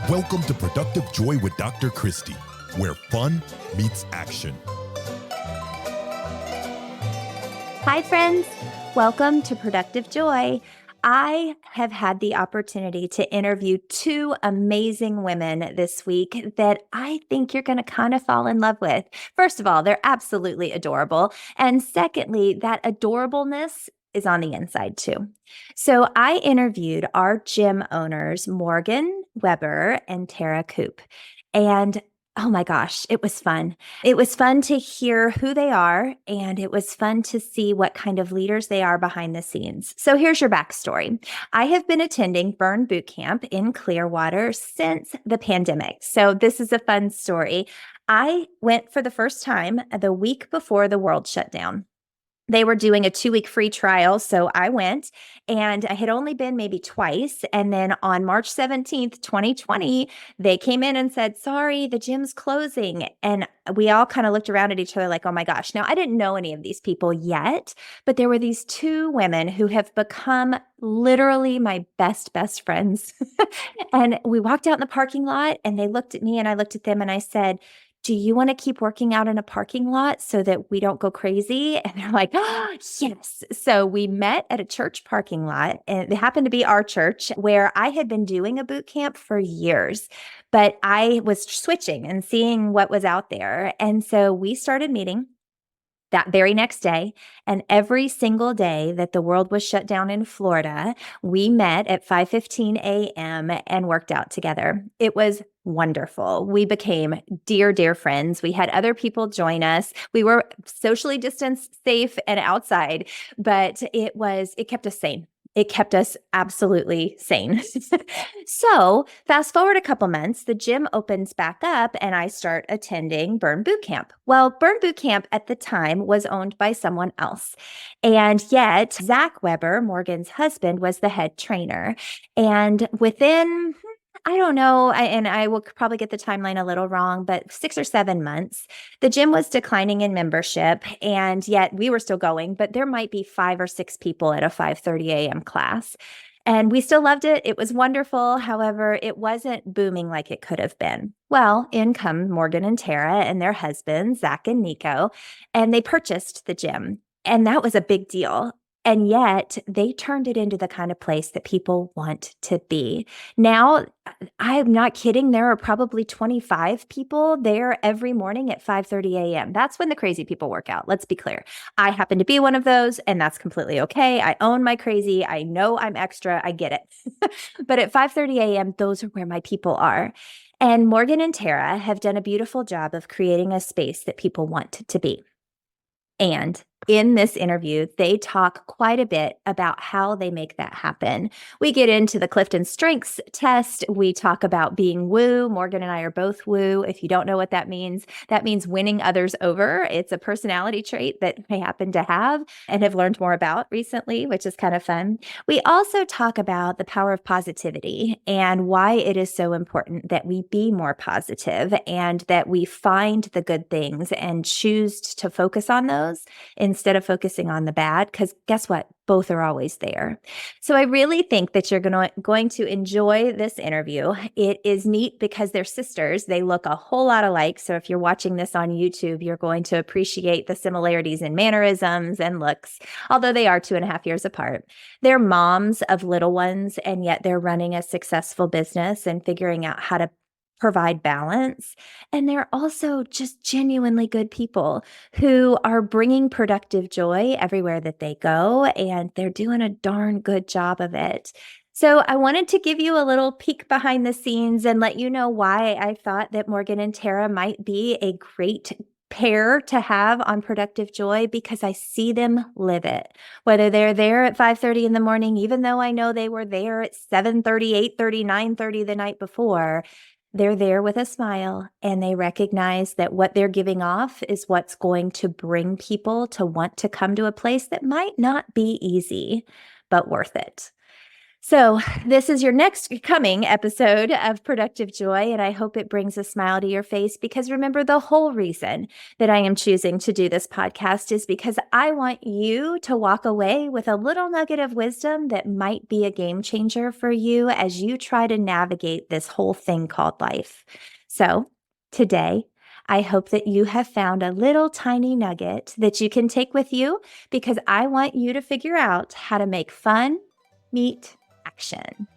Welcome to Productive Joy with Dr. Christy, where fun meets action. Hi, friends. Welcome to Productive Joy. I have had the opportunity to interview two amazing women this week that I think you're going to kind of fall in love with. First of all, they're absolutely adorable. And secondly, that adorableness is on the inside too. So I interviewed our gym owners, Morgan Weber and Tara Koop. And oh my gosh, it was fun. It was fun to hear who they are, and it was fun to see what kind of leaders they are behind the scenes. So here's your backstory. I have been attending Burn Bootcamp in Clearwater since the pandemic. So this is a fun story. I went for the first time the week before the world shut down. They were doing a 2-week free trial. So I went, and I had only been maybe twice. And then on March 17th, 2020, they came in and said, sorry, the gym's closing. And we all kind of looked around at each other like, oh my gosh. Now, I didn't know any of these people yet, but there were these two women who have become literally my best friends. And we walked out in the parking lot, and they looked at me, and I looked at them, and I said, do you want to keep working out in a parking lot so that we don't go crazy? And they're like, oh, yes. So we met at a church parking lot, and it happened to be our church where I had been doing a boot camp for years, but I was switching and seeing what was out there. And so we started meeting that very next day. And every single day that the world was shut down in Florida, we met at 5:15 a.m. and worked out together. It was wonderful. We became dear friends. We had other people join us. We were socially distanced, safe, and outside, but it kept us sane. It kept us absolutely sane. So fast forward a couple months, the gym opens back up, and I start attending Burn Bootcamp. Well, Burn Bootcamp at the time was owned by someone else. And yet Zach Weber, Morgan's husband, was the head trainer. And within I don't know, and I will probably get the timeline a little wrong, but 6 or 7 months, the gym was declining in membership, and yet we were still going, but there might be 5 or 6 people at a 5:30 a.m. class. And we still loved it. It was wonderful. However, it wasn't booming like it could have been. Well, in come Morgan and Tara and their husbands, Zach and Nico, and they purchased the gym. And that was a big deal. And yet they turned it into the kind of place that people want to be. Now, I'm not kidding. There are probably 25 people there every morning at 5:30 a.m. That's when the crazy people work out. Let's be clear. I happen to be one of those, and that's completely okay. I own my crazy. I know I'm extra. I get it. But at 5:30 a.m., those are where my people are. And Morgan and Tara have done a beautiful job of creating a space that people want to be. And in this interview, they talk quite a bit about how they make that happen. We get into the Clifton Strengths test. We talk about being woo. Morgan and I are both woo. If you don't know what that means winning others over. It's a personality trait that I happen to have and have learned more about recently, which is kind of fun. We also talk about the power of positivity and why it is so important that we be more positive and that we find the good things and choose to focus on those instead of focusing on the bad, because guess what? Both are always there. So I really think that you're going to enjoy this interview. It is neat because they're sisters. They look a whole lot alike. So if you're watching this on YouTube, you're going to appreciate the similarities in mannerisms and looks, although they are 2.5 years apart. They're moms of little ones, and yet they're running a successful business and figuring out how to provide balance. And they're also just genuinely good people who are bringing productive joy everywhere that they go, and they're doing a darn good job of it. So I wanted to give you a little peek behind the scenes and let you know why I thought that Morgan and Tara might be a great pair to have on Productive Joy, because I see them live it. Whether they're there at 5:30 in the morning, even though I know they were there at 7:30, 8:30, 9:30 the night before, they're there with a smile, and they recognize that what they're giving off is what's going to bring people to want to come to a place that might not be easy, but worth it. So, this is your next coming episode of Productive Joy, and I hope it brings a smile to your face because remember, the whole reason that I am choosing to do this podcast is because I want you to walk away with a little nugget of wisdom that might be a game changer for you as you try to navigate this whole thing called life. So, today, I hope that you have found a little tiny nugget that you can take with you because I want you to figure out how to make fun meet action.